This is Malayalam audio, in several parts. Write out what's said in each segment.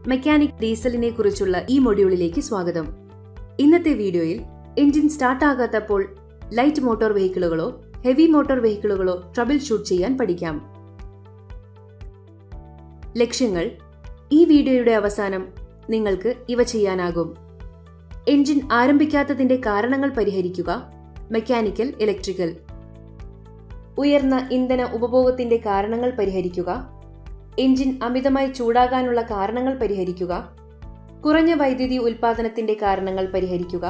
മെക്കാനിക് ഡീസലിനെ കുറിച്ചുള്ള ഈ മൊഡ്യൂളിലേക്ക് സ്വാഗതം. ഇന്നത്തെ വീഡിയോയിൽ എഞ്ചിൻ സ്റ്റാർട്ടാകാത്തപ്പോൾ ലൈറ്റ് മോട്ടോർ വെഹിക്കിളുകളോ ഹെവി മോട്ടോർ വെഹിക്കിളുകളോ ട്രബിൾ ഷൂട്ട് ചെയ്യാൻ പഠിക്കാം. ലക്ഷ്യങ്ങൾ: ഈ വീഡിയോയുടെ അവസാനം നിങ്ങൾക്ക് ഇവ ചെയ്യാനാകും. എഞ്ചിൻ ആരംഭിക്കാത്തതിന്റെ കാരണങ്ങൾ പരിഹരിക്കുക, മെക്കാനിക്കൽ ഇലക്ട്രിക്കൽ. ഉയർന്ന ഇന്ധന ഉപഭോഗത്തിന്റെ കാരണങ്ങൾ പരിഹരിക്കുക, എഞ്ചിൻ അമിതമായി ചൂടാകാനുള്ള കാരണങ്ങൾ പരിഹരിക്കുക, കുറഞ്ഞ വൈദ്യുതി ഉൽപാദനത്തിന്റെ കാരണങ്ങൾ പരിഹരിക്കുക,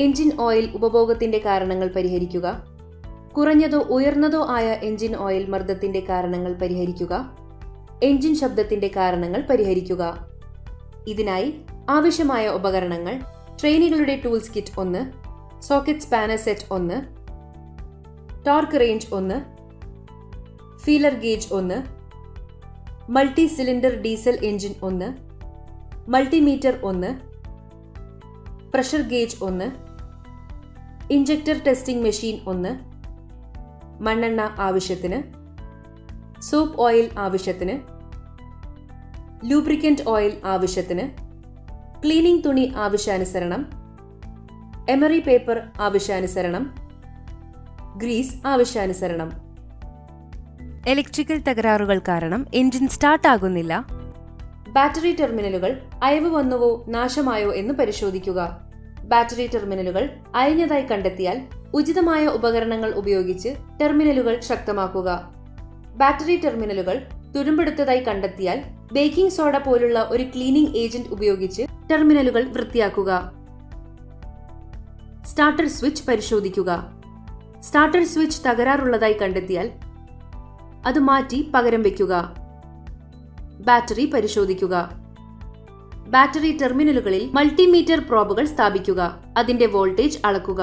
എഞ്ചിൻ ഓയിൽ ഉപഭോഗത്തിന്റെ കാരണങ്ങൾ പരിഹരിക്കുക, കുറഞ്ഞതോ ഉയർന്നതോ ആയ എഞ്ചിൻ ഓയിൽ മർദ്ദത്തിന്റെ കാരണങ്ങൾ പരിഹരിക്കുക, എഞ്ചിൻ ശബ്ദത്തിന്റെ കാരണങ്ങൾ പരിഹരിക്കുക. ഇതിനായി ആവശ്യമായ ഉപകരണങ്ങൾ: ട്രെയിനികളുടെ tools kit 1, socket spanner set 1, torque wrench 1, feeler gauge 1, multi cylinder diesel engine 1, multimeter 1, pressure gauge 1, injector testing machine 1, മണ്ണെണ്ണ ആവശ്യത്തിന്, സോപ്പ് ഓയിൽ ആവശ്യത്തിന്, ലൂബ്രിക്കന്റ് ഓയിൽ ആവശ്യത്തിന്, ക്ലീനിംഗ് തുണി ആവശ്യാനുസരണം, എമറി പേപ്പർ ആവശ്യാനുസരണം, ഗ്രീസ് ആവശ്യാനുസരണം. ഇലക്ട്രിക്കൽ തകരാറുകൾ കാരണം എഞ്ചിൻ സ്റ്റാർട്ട് ആകുന്നില്ല. ബാറ്ററി ടെർമിനലുകൾ അയവ് വന്നുവോ നാശമായോ എന്ന് പരിശോധിക്കുക. ബാറ്ററി ടെർമിനലുകൾ അയഞ്ഞതായി കണ്ടെത്തിയാൽ ഉചിതമായ ഉപകരണങ്ങൾ ഉപയോഗിച്ച് ടെർമിനലുകൾ ശക്തമാക്കുക. ബാറ്ററി ടെർമിനലുകൾ തുരുമ്പെടുത്തതായി കണ്ടെത്തിയാൽ ബേക്കിംഗ് സോഡ പോലുള്ള ഒരു ക്ലീനിംഗ് ഏജന്റ് ഉപയോഗിച്ച് ടെർമിനലുകൾ വൃത്തിയാക്കുക. സ്റ്റാർട്ടർ സ്വിച്ച് പരിശോധിക്കുക. സ്റ്റാർട്ടർ സ്വിച്ച് തകരാറുള്ളതായി കണ്ടെത്തിയാൽ അത് മാറ്റി പകരം വയ്ക്കുക. ബാറ്ററി പരിശോധിക്കുക. ബാറ്ററി ടെർമിനലുകളിൽ മൾട്ടിമീറ്റർ പ്രോബുകൾ സ്ഥാപിക്കുക. അതിന്റെ വോൾട്ടേജ് അളക്കുക.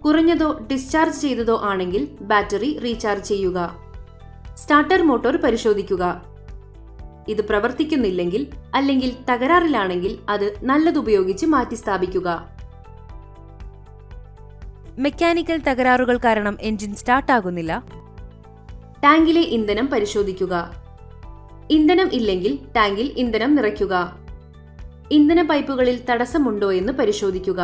കുറഞ്ഞതോ ഡിസ്ചാർജ് ചെയ്തതോ ആണെങ്കിൽ ബാറ്ററി റീചാർജ് ചെയ്യുക. സ്റ്റാർട്ടർ മോട്ടോർ പരിശോധിക്കുക. ഇത് പ്രവർത്തിക്കുന്നില്ലെങ്കിൽ അല്ലെങ്കിൽ തകരാറിലാണെങ്കിൽ അത് നല്ലതുപയോഗിച്ച് മാറ്റി സ്ഥാപിക്കുക. മെക്കാനിക്കൽ തകരാറുകൾ കാരണം എഞ്ചിൻ സ്റ്റാർട്ടാകുന്നില്ല. ടാങ്കിലെ ഇന്ധനം പരിശോധിക്കുക. ഇന്ധനം ഇല്ലെങ്കിൽ ടാങ്കിൽ ഇന്ധനം നിറയ്ക്കുക. ഇന്ധന പൈപ്പുകളിൽ തടസ്സമുണ്ടോ എന്ന് പരിശോധിക്കുക.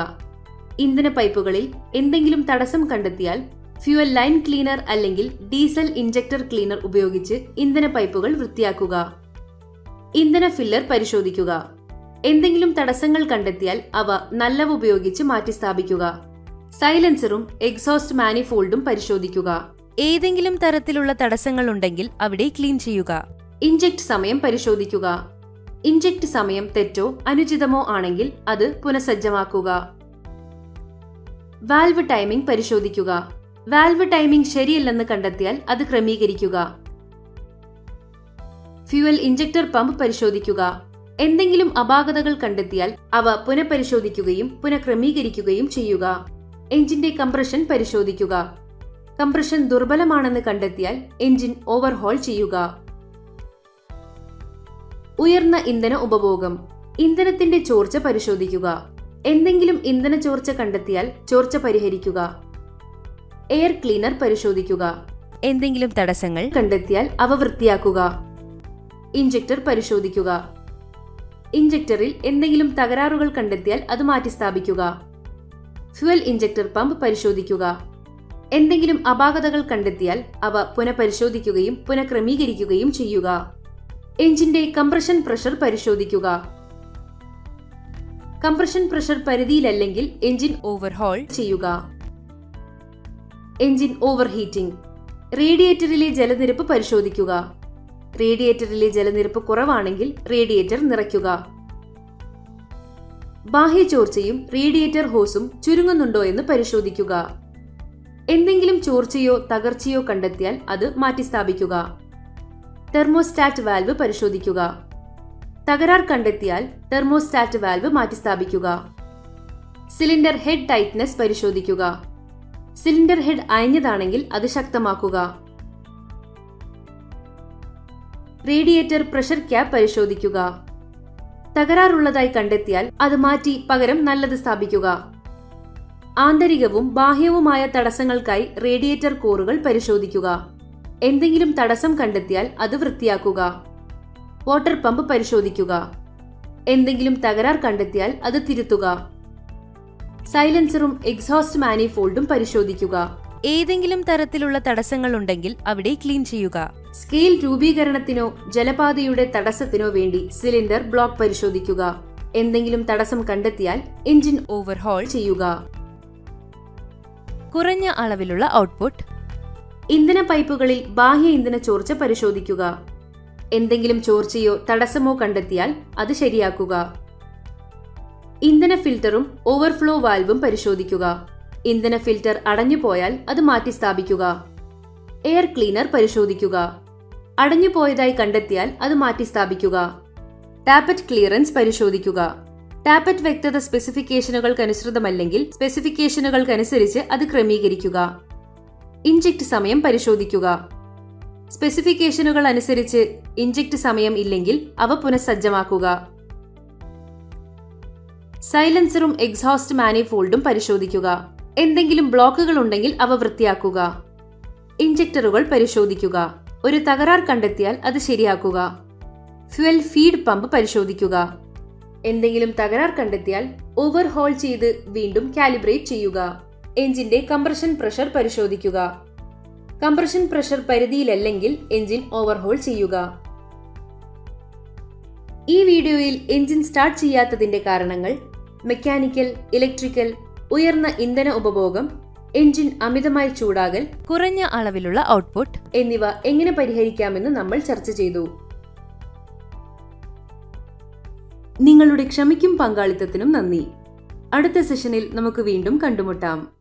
ഇന്ധന പൈപ്പുകളിൽ എന്തെങ്കിലും തടസ്സം കണ്ടെത്തിയാൽ ഫ്യൂവൽ ലൈൻ ക്ലീനർ അല്ലെങ്കിൽ ഡീസൽ ഇഞ്ചക്ടർ ക്ലീനർ ഉപയോഗിച്ച് ഇന്ധന പൈപ്പുകൾ വൃത്തിയാക്കുക. ഇന്ധന ഫില്ലർ പരിശോധിക്കുക. എന്തെങ്കിലും തടസ്സങ്ങൾ കണ്ടെത്തിയാൽ അവ നല്ലവ ഉപയോഗിച്ച് മാറ്റി സ്ഥാപിക്കുക. സൈലൻസറും എക്സോസ്റ്റ് മാനിഫോൾഡും പരിശോധിക്കുക. ഏതെങ്കിലും തരത്തിലുള്ള തടസ്സങ്ങൾ ഉണ്ടെങ്കിൽ അവിടെ ക്ലീൻ ചെയ്യുക. ഇഞ്ചക്ട് സമയം പരിശോധിക്കുക. ഇഞ്ചക്ട് സമയം തെറ്റോ അനുചിതമോ ആണെങ്കിൽ അത് പുനഃസജ്ജമാക്കുക. വാൽവ് ടൈമിംഗ് പരിശോധിക്കുക. വാൽവ് ടൈമിംഗ് ശരിയല്ലെന്ന് കണ്ടെത്തിയാൽ അത് ക്രമീകരിക്കുക. ഫ്യൂവൽ ഇഞ്ചക്ടർ പമ്പ് പരിശോധിക്കുക. എന്തെങ്കിലും അപാകതകൾ കണ്ടെത്തിയാൽ അവ പുനഃപരിശോധിക്കുകയും പുനഃക്രമീകരിക്കുകയും ചെയ്യുക. എഞ്ചിന്റെ കംപ്രഷൻ പരിശോധിക്കുക. കംപ്രഷൻ ദുർബലമാണെന്ന് കണ്ടെത്തിയാൽ എഞ്ചിൻ ഓവർഹോൾ ചെയ്യുക. ഉയർന്ന ഇന്ധന ഉപഭോഗം. ഇന്ധനത്തിന്റെ ചോർച്ച പരിശോധിക്കുക. എന്തെങ്കിലും ഇന്ധന ചോർച്ച കണ്ടെത്തിയാൽ ചോർച്ച പരിഹരിക്കുക. എയർ ക്ലീനർ പരിശോധിക്കുക. എന്തെങ്കിലും തടസ്സങ്ങൾ കണ്ടെത്തിയാൽ അവ വൃത്തിയാക്കുക. ഇഞ്ചക്ടർ പരിശോധിക്കുക. ഇഞ്ചക്ടറിൽ എന്തെങ്കിലും തകരാറുകൾ കണ്ടെത്തിയാൽ അത് മാറ്റി സ്ഥാപിക്കുക. ഫ്യൂവൽ ഇഞ്ചക്ടർ പമ്പ് പരിശോധിക്കുക. എന്തെങ്കിലും അപാകതകൾ കണ്ടെത്തിയാൽ അവ പുനഃപരിശോധിക്കുകയും പുനഃക്രമീകരിക്കുകയും ചെയ്യുക. എഞ്ചിന്റെ കംപ്രഷൻ പ്രഷർ പരിശോധിക്കുക. കംപ്രഷൻ പ്രഷർ പരിധിയിലല്ലെങ്കിൽ എഞ്ചിൻ ഓവർഹോൾ ചെയ്യുക. Engine overheating. റേഡിയേറ്ററിലെ ജലനിരപ്പ് പരിശോധിക്കുക. റേഡിയേറ്ററിലെ ജലനിരപ്പ് കുറവാണെങ്കിൽ റേഡിയേറ്റർ നിറയ്ക്കുക. ബാഹ്യ ചോർച്ചയും റേഡിയേറ്റർ ഹോസും ചുരുങ്ങുന്നുണ്ടോ എന്ന് പരിശോധിക്കുക. എന്തെങ്കിലും ചോർച്ചയോ തകർച്ചയോ കണ്ടെത്തിയാൽ അത് മാറ്റിസ്ഥാപിക്കുക. തെർമോസ്റ്റാറ്റ് വാൽവ് പരിശോധിക്കുക. തകരാർ കണ്ടെത്തിയാൽ തെർമോസ്റ്റാറ്റ് വാൽവ് മാറ്റിസ്ഥാപിക്കുക. സിലിണ്ടർ ഹെഡ് ടൈറ്റ്നസ് പരിശോധിക്കുക. സിലിണ്ടർ ഹെഡ് അയഞ്ഞതാണെങ്കിൽ അത് ശക്തമാക്കുക. റേഡിയേറ്റർ പ്രഷർ ക്യാപ്പ് പരിശോധിക്കുക. തകരാറുള്ളതായി കണ്ടെത്തിയാൽ അത് മാറ്റി പകരം നല്ലത് സ്ഥാപിക്കുക. ആന്തരികവും ബാഹ്യവുമായ തടസ്സങ്ങൾക്കായി റേഡിയേറ്റർ കോറുകൾ പരിശോധിക്കുക. എന്തെങ്കിലും തടസ്സം കണ്ടെത്തിയാൽ അത് വൃത്തിയാക്കുക. വാട്ടർ പമ്പ് പരിശോധിക്കുക. എന്തെങ്കിലും തകരാർ കണ്ടെത്തിയാൽ അത് തിരുത്തുക. സൈലൻസറും എക്സോസ്റ്റ് മാനിഫോൾഡും പരിശോധിക്കുക. ഏതെങ്കിലും തരത്തിലുള്ള തടസ്സങ്ങൾ ഉണ്ടെങ്കിൽ അവിടെ ക്ലീൻ ചെയ്യുക. സ്കെയിൽ രൂപീകരണത്തിനോ ജലപാതയുടെ തടസ്സത്തിനോ വേണ്ടി സിലിണ്ടർ ബ്ലോക്ക് പരിശോധിക്കുക. എന്തെങ്കിലും തടസ്സം കണ്ടെത്തിയാൽ എഞ്ചിൻ ഓവർഹോൾ ചെയ്യുക. കുറഞ്ഞ അളവിലുള്ള ഔട്ട്പുട്ട്. ഇന്ധന പൈപ്പുകളിൽ ബാഹ്യ ഇന്ധന ചോർച്ച പരിശോധിക്കുക. എന്തെങ്കിലും ചോർച്ചയോ തടസ്സമോ കണ്ടെത്തിയാൽ അത് ശരിയാക്കുക. ഇന്ധന ഫിൽറ്ററും ഓവർഫ്ലോ വാൽവും പരിശോധിക്കുക. ഇന്ധന ഫിൽറ്റർ അടഞ്ഞുപോയാൽ അത് മാറ്റി സ്ഥാപിക്കുക. എയർ ക്ലീനർ പരിശോധിക്കുക. അടഞ്ഞുപോയതായി കണ്ടെത്തിയാൽ അത് മാറ്റി സ്ഥാപിക്കുക. ടാപ്പറ്റ് ക്ലിയറൻസ് പരിശോധിക്കുക. ടാപ്പറ്റ് വ്യക്തത സ്പെസിഫിക്കേഷനുകൾക്കനുസൃതമല്ലെങ്കിൽ സ്പെസിഫിക്കേഷനുകൾക്കനുസരിച്ച് അത് ക്രമീകരിക്കുക. ഇഞ്ചക്ട് സമയം പരിശോധിക്കുക. സ്പെസിഫിക്കേഷനുകൾ അനുസരിച്ച് ഇഞ്ചക്ട് സമയം ഇല്ലെങ്കിൽ അവ പുനഃസജ്ജമാക്കുക. സൈലൻസറും എക്സോസ്റ്റ് മാനിഫോൾഡും പരിശോധിക്കുക. എന്തെങ്കിലും ബ്ലോക്കുകൾ ഉണ്ടെങ്കിൽ അവ വൃത്തിയാക്കുക. ഇഞ്ചക്ടറുകൾ പരിശോധിക്കുക. ഒരു തകരാർ കണ്ടെത്തിയാൽ അത് ശരിയാക്കുക. ഫ്യുവൽ ഫീഡ് പമ്പ് പരിശോധിക്കുക. എന്തെങ്കിലും തകരാർ കണ്ടെത്തിയാൽ ഓവർഹോൾ ചെയ്ത് വീണ്ടും കാലിബ്രേറ്റ് ചെയ്യുക. എഞ്ചിന്റെ കംപ്രഷൻ പ്രഷർ പരിശോധിക്കുക. കംപ്രഷൻ പ്രഷർ പരിധിയിലല്ലെങ്കിൽ എഞ്ചിൻ ഓവർഹോൾ ചെയ്യുക. ഈ വീഡിയോയിൽ എഞ്ചിൻ സ്റ്റാർട്ട് ചെയ്യാത്തതിന്റെ കാരണങ്ങൾ, മെക്കാനിക്കൽ, ഇലക്ട്രിക്കൽ, ഉയർന്ന ഇന്ധന ഉപഭോഗം, എഞ്ചിൻ അമിതമായി ചൂടാകൽ, കുറഞ്ഞ അളവിലുള്ള ഔട്ട്പുട്ട് എന്നിവ എങ്ങനെ പരിഹരിക്കാമെന്ന് നമ്മൾ ചർച്ച ചെയ്തു. നിങ്ങളുടെ ക്ഷമയ്ക്കും പങ്കാളിത്തത്തിനും നന്ദി. അടുത്ത സെഷനിൽ നമുക്ക് വീണ്ടും കണ്ടുമുട്ടാം.